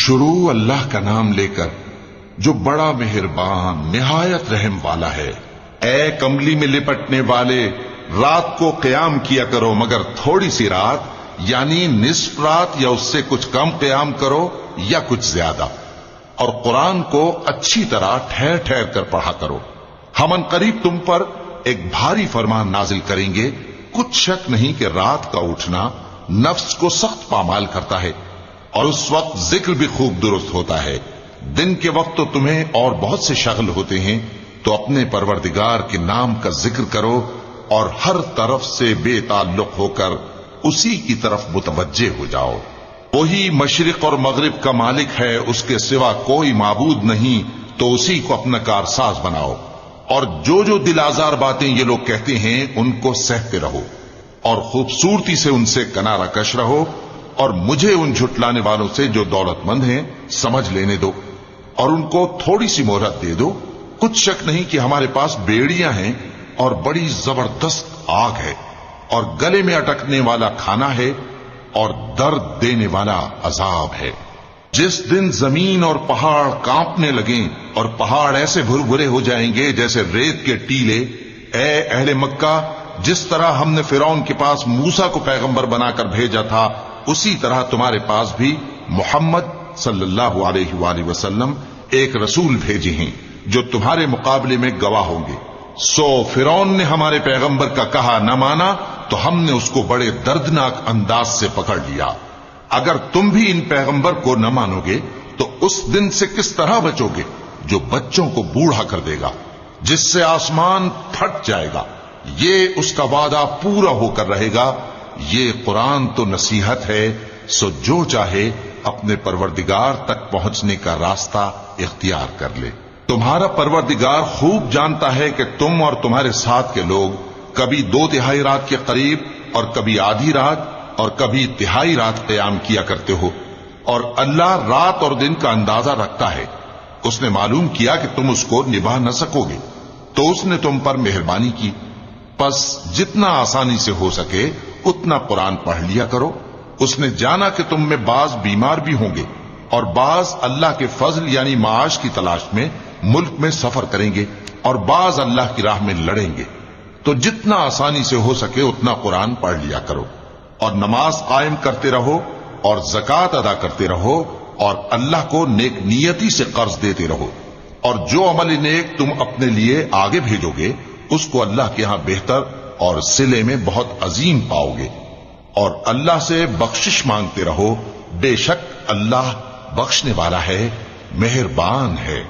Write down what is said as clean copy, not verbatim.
شروع اللہ کا نام لے کر جو بڑا مہربان نہایت رحم والا ہے۔ اے کملی میں لپٹنے والے، رات کو قیام کیا کرو مگر تھوڑی سی رات، یعنی نصف رات یا اس سے کچھ کم قیام کرو یا کچھ زیادہ، اور قرآن کو اچھی طرح ٹھہر ٹھہر کر پڑھا کرو۔ ہم ان قریب تم پر ایک بھاری فرمان نازل کریں گے۔ کچھ شک نہیں کہ رات کا اٹھنا نفس کو سخت پامال کرتا ہے، اور اس وقت ذکر بھی خوب درست ہوتا ہے۔ دن کے وقت تو تمہیں اور بہت سے شغل ہوتے ہیں، تو اپنے پروردگار کے نام کا ذکر کرو اور ہر طرف سے بے تعلق ہو کر اسی کی طرف متوجہ ہو جاؤ۔ وہی مشرق اور مغرب کا مالک ہے، اس کے سوا کوئی معبود نہیں، تو اسی کو اپنا کارساز بناؤ۔ اور جو دل آزار باتیں یہ لوگ کہتے ہیں ان کو سہتے رہو، اور خوبصورتی سے ان سے کنارہ کش رہو، اور مجھے ان جھٹلانے والوں سے جو دولت مند ہیں سمجھ لینے دو، اور ان کو تھوڑی سی مہلت دے دو۔ کچھ شک نہیں کہ ہمارے پاس بیڑیاں ہیں اور بڑی زبردست آگ ہے، اور گلے میں اٹکنے والا کھانا ہے، اور درد دینے والا عذاب ہے۔ جس دن زمین اور پہاڑ کانپنے لگیں اور پہاڑ ایسے بھربھرے ہو جائیں گے جیسے ریت کے ٹیلے، اے اہل مکہ، جس طرح ہم نے فرعون کے پاس موسیٰ کو پیغمبر بنا کر بھیجا تھا، اسی طرح تمہارے پاس بھی محمد صلی اللہ علیہ وآلہ وسلم ایک رسول بھیجے ہیں جو تمہارے مقابلے میں گواہ ہوں گے۔ سو فرعون نے ہمارے پیغمبر کا کہا نہ مانا، تو ہم نے اس کو بڑے دردناک انداز سے پکڑ لیا۔ اگر تم بھی ان پیغمبر کو نہ مانو گے تو اس دن سے کس طرح بچو گے جو بچوں کو بوڑھا کر دے گا، جس سے آسمان پھٹ جائے گا۔ یہ اس کا وعدہ پورا ہو کر رہے گا۔ یہ قرآن تو نصیحت ہے، سو جو چاہے اپنے پروردگار تک پہنچنے کا راستہ اختیار کر لے۔ تمہارا پروردگار خوب جانتا ہے کہ تم اور تمہارے ساتھ کے لوگ کبھی 2/3 رات کے قریب اور کبھی آدھی رات اور کبھی تہائی رات قیام کیا کرتے ہو، اور اللہ رات اور دن کا اندازہ رکھتا ہے۔ اس نے معلوم کیا کہ تم اس کو نبھا نہ سکو گے، تو اس نے تم پر مہربانی کی، پس جتنا آسانی سے ہو سکے اتنا قرآن پڑھ لیا کرو۔ اس نے جانا کہ تم میں بعض بیمار بھی ہوں گے، اور بعض اللہ کے فضل یعنی معاش کی تلاش میں ملک میں سفر کریں گے، اور بعض اللہ کی راہ میں لڑیں گے، تو جتنا آسانی سے ہو سکے اتنا قرآن پڑھ لیا کرو، اور نماز قائم کرتے رہو، اور زکوٰۃ ادا کرتے رہو، اور اللہ کو نیک نیتی سے قرض دیتے رہو، اور جو عمل نیک تم اپنے لیے آگے بھیجو گے اس کو اللہ کے ہاں بہتر اور صلے میں بہت عظیم پاؤ گے۔ اور اللہ سے بخشش مانگتے رہو، بے شک اللہ بخشنے والا ہے، مہربان ہے۔